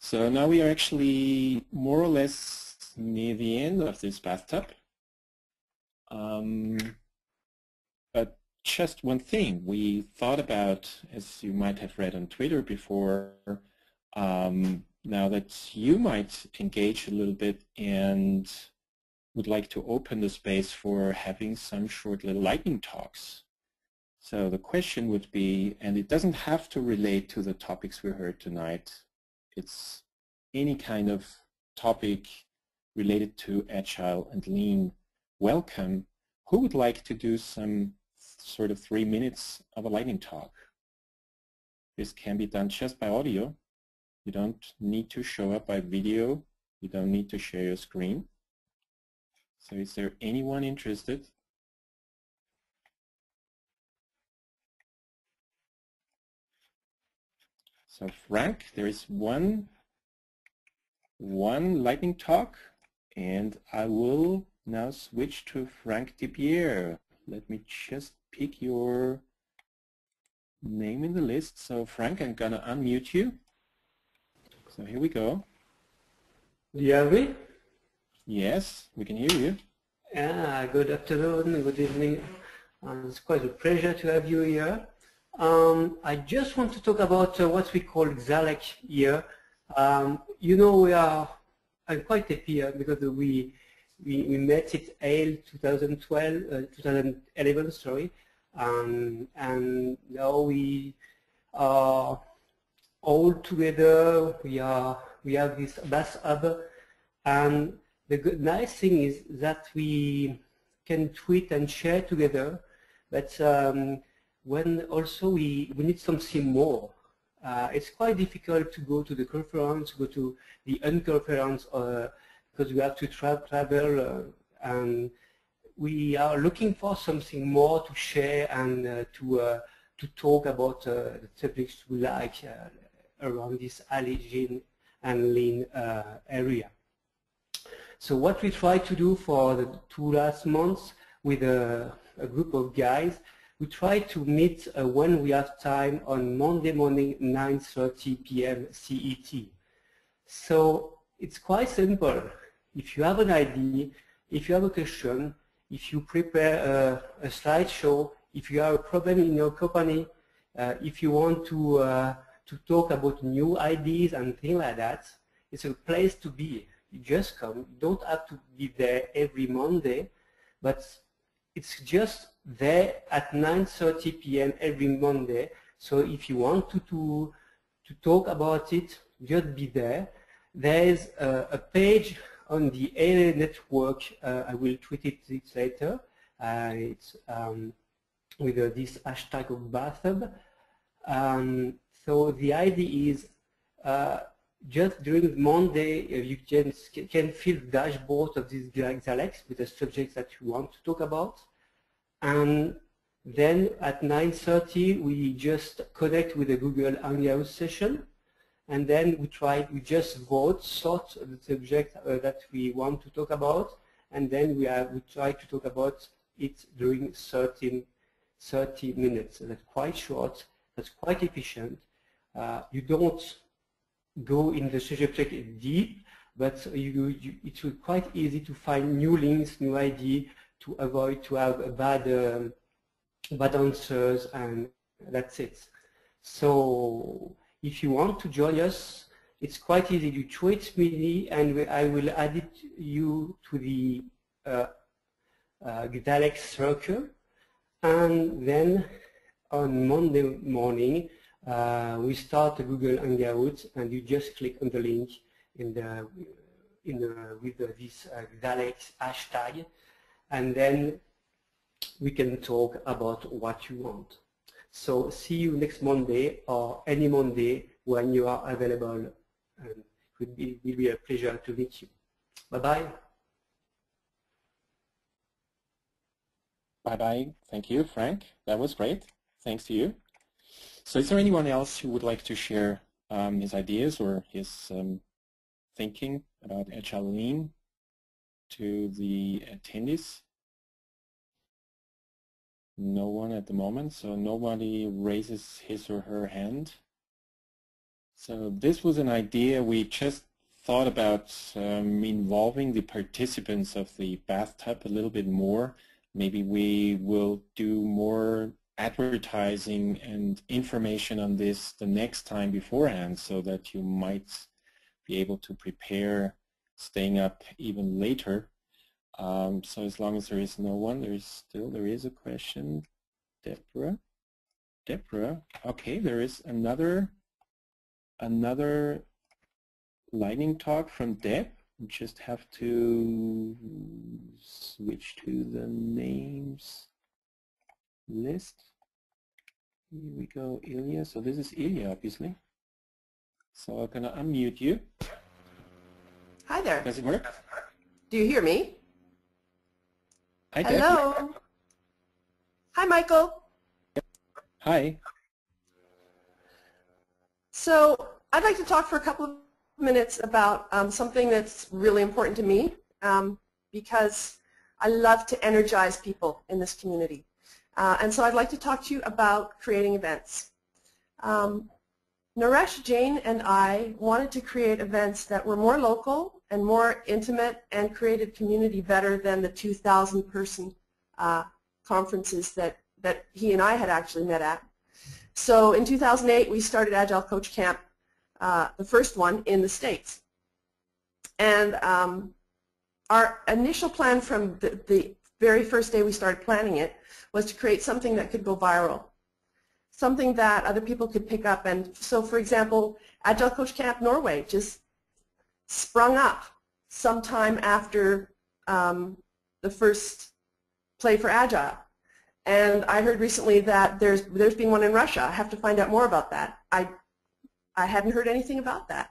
So now we are actually more or less near the end of this bathtub. But just one thing we thought about, as you might have read on Twitter before, now that you might engage a little bit and would like to open the space for having some short little lightning talks. So the question would be, and it doesn't have to relate to the topics we heard tonight, it's any kind of topic related to Agile and Lean. Welcome. Who would like to do some sort of 3 minutes of a lightning talk? This can be done just by audio. You don't need to show up by video. You don't need to share your screen. So is there anyone interested? So Frank, there is one lightning talk, and I will now switch to Frank Depierre. Let me just pick your name in the list. So Frank, I'm gonna unmute you. So here we go. Do you hear me? Yes, we can hear you. Good afternoon, good evening. It's quite a pleasure to have you here. I just want to talk about what we call xALEc here. You know, I'm quite happy here because we met at ALE 2011, sorry, and now we are all together. We have this ALEbathtub, and the nice thing is that we can tweet and share together, but when also we need something more. It's quite difficult to go to the conference, go to the unconference, because we have to travel, and we are looking for something more to share and to talk about the subjects we like around this Agile and Lean area. So what we try to do for the 2 last months with a group of guys, we try to meet when we have time on Monday morning, 9:30 p.m. CET. So it's quite simple. If you have an idea, if you have a question, if you prepare a slideshow, if you have a problem in your company, if you want to talk about new ideas and things like that, it's a place to be. You just come. You don't have to be there every Monday, but it's just there at 9:30 p.m. every Monday. So if you want to talk about it, just be there. There's a page on the ALE network. I will tweet it later. It's with this hashtag of bathtub. So the idea is just during Monday, you can fill the dashboard of this xALEc with the subjects that you want to talk about. And then at 9:30, we just connect with the Google Hangouts session. And then we just sort the subject that we want to talk about. And then we try to talk about it during 30 minutes. That's quite short, that's quite efficient. You don't go in the subject deep, but it's quite easy to find new links, new ideas, to avoid to have bad answers, and that's it. So if you want to join us, it's quite easy. You tweet me, and I will add you to the xALEc circle, and then on Monday morning, we start the Google Hangout, and you just click on the link with this xALEc hashtag, and then we can talk about what you want. So see you next Monday or any Monday when you are available, and it will be a pleasure to meet you. Bye-bye. Bye-bye. Thank you, Frank. That was great. Thanks to you. So is there anyone else who would like to share his ideas or his thinking about Agile Lean to the attendees? No one at the moment, so nobody raises his or her hand. So this was an idea we just thought about involving the participants of the bathtub a little bit more. Maybe we will do more advertising and information on this the next time beforehand so that you might be able to prepare staying up even later. So as long as there is no one, there is a question. Deborah? Okay, there is another lightning talk from Deb. We just have to switch to the names list. Here we go, Ilya. So this is Ilya, obviously. So I'm gonna unmute you. Hi there. Does it work? Do you hear me? Hi, Deb. Hello. Hi, Michael. Hi. So I'd like to talk for a couple of minutes about something that's really important to me because I love to energize people in this community. And so I'd like to talk to you about creating events. Naresh, Jane, and I wanted to create events that were more local and more intimate and created community better than the 2,000-person conferences that he and I had actually met at. So in 2008, we started Agile Coach Camp, the first one in the States. And our initial plan from the very first day we started planning it was to create something that could go viral, something that other people could pick up. And so, for example, Agile Coach Camp Norway just sprung up sometime after the first Play for Agile. And I heard recently that there's been one in Russia. I have to find out more about that. I hadn't heard anything about that.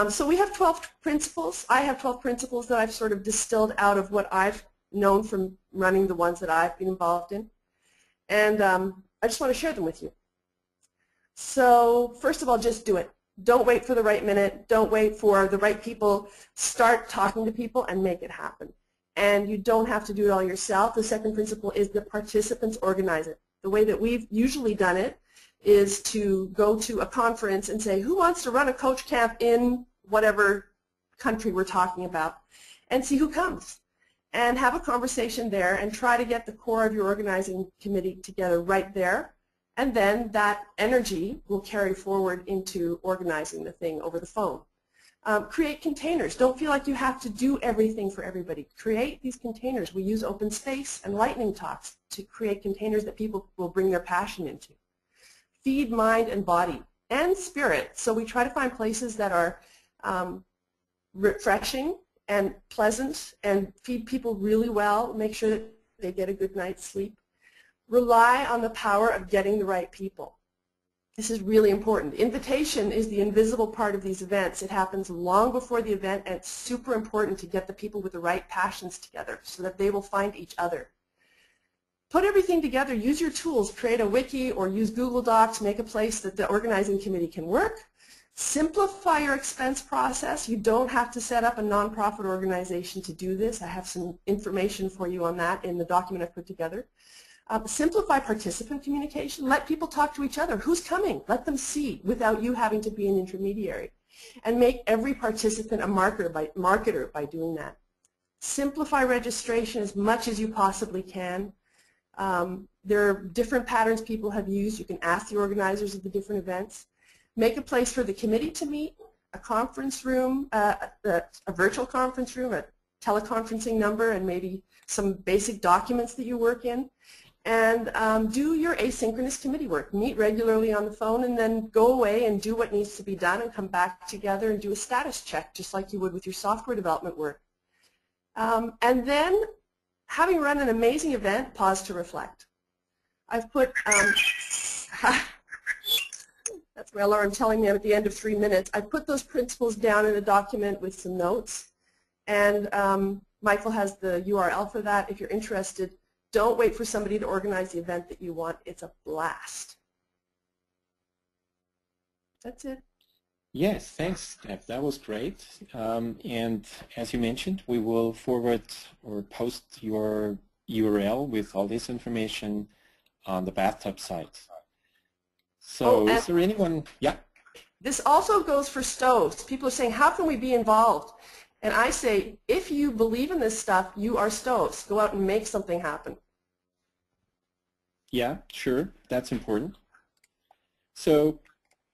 So we have 12 principles. I have 12 principles that I've sort of distilled out of what I've known from running the ones that I've been involved in. And I just want to share them with you. So first of all, just do it. Don't wait for the right minute. Don't wait for the right people. Start talking to people and make it happen. And you don't have to do it all yourself. The second principle is the participants organize it. The way that we've usually done it is to go to a conference and say, who wants to run a coach camp in whatever country we're talking about, and see who comes. And have a conversation there and try to get the core of your organizing committee together right there. And then that energy will carry forward into organizing the thing over the phone. Create containers. Don't feel like you have to do everything for everybody. Create these containers. We use open space and lightning talks to create containers that people will bring their passion into. Feed mind and body and spirit. So we try to find places that are refreshing and pleasant and feed people really well. Make sure that they get a good night's sleep. Rely on the power of getting the right people. This is really important. Invitation is the invisible part of these events. It happens long before the event, and it's super important to get the people with the right passions together so that they will find each other. Put everything together. Use your tools. Create a wiki or use Google Docs. Make a place that the organizing committee can work. Simplify your expense process. You don't have to set up a nonprofit organization to do this. I have some information for you on that in the document I've put together. Simplify participant communication. Let people talk to each other. Who's coming? Let them see without you having to be an intermediary. And make every participant a marketer by doing that. Simplify registration as much as you possibly can. There are different patterns people have used. You can ask the organizers of the different events. Make a place for the committee to meet, a conference room, a virtual conference room, a teleconferencing number, and maybe some basic documents that you work in. And do your asynchronous committee work. Meet regularly on the phone and then go away and do what needs to be done and come back together and do a status check just like you would with your software development work. And then, having run an amazing event, pause to reflect. I've put, that's my alarm telling me I'm at the end of 3 minutes. I put those principles down in a document with some notes, and Michael has the URL for that if you're interested. Don't wait for somebody to organize the event that you want. It's a blast. That's it. Yes, thanks, Deb. That was great. And as you mentioned, we will forward or post your URL with all this information on the bathtub site. So is there anyone? Yeah. This also goes for stoves. People are saying, how can we be involved? And I say, if you believe in this stuff, you are stoves. Go out and make something happen. Yeah, sure. That's important. So,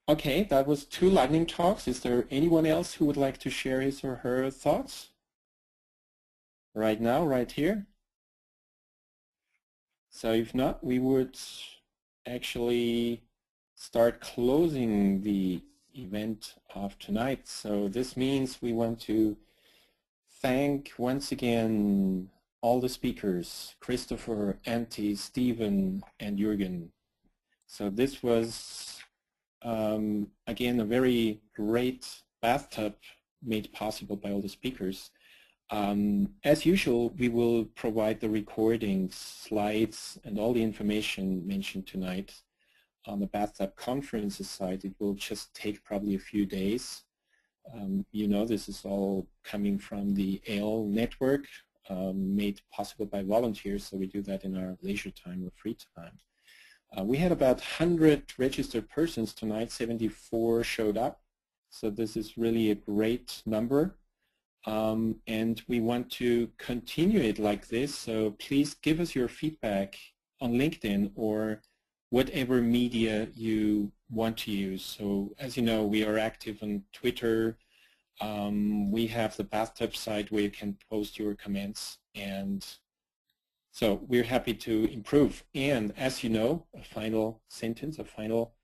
okay, that was 2 lightning talks. Is there anyone else who would like to share his or her thoughts? Right now, right here? So if not, we would actually start closing the event of tonight. So this means we want to thank once again all the speakers, Christopher, Antti, Stephen, and Jürgen. So this was, again, a very great bathtub made possible by all the speakers. As usual, we will provide the recordings, slides, and all the information mentioned tonight on the Bathtub Conferences site. It will just take probably a few days. You know, this is all coming from the ALE network, made possible by volunteers, so we do that in our leisure time or free time. We had about 100 registered persons tonight, 74 showed up, so this is really a great number. And we want to continue it like this, so please give us your feedback on LinkedIn or whatever media you want to use. So as you know, we are active on Twitter. We have the Bathtub site where you can post your comments, and so we're happy to improve. And as you know, a final sentence, a final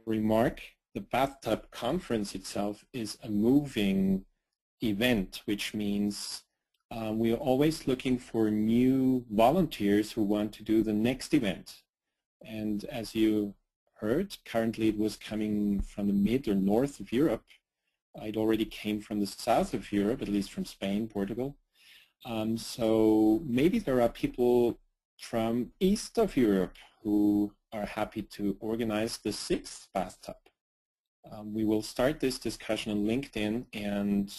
remark, the Bathtub Conference itself is a moving event, which means we are always looking for new volunteers who want to do the next event. And as you heard, currently it was coming from the mid or north of Europe. It already came from the south of Europe, at least from Spain, Portugal. So maybe there are people from east of Europe who are happy to organize the 6th bathtub. We will start this discussion on LinkedIn and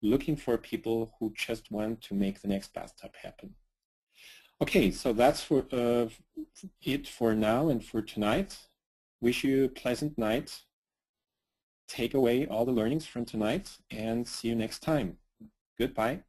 looking for people who just want to make the next bathtub happen. Okay, so that's for it for now and for tonight. Wish you a pleasant night. Take away all the learnings from tonight and see you next time. Goodbye.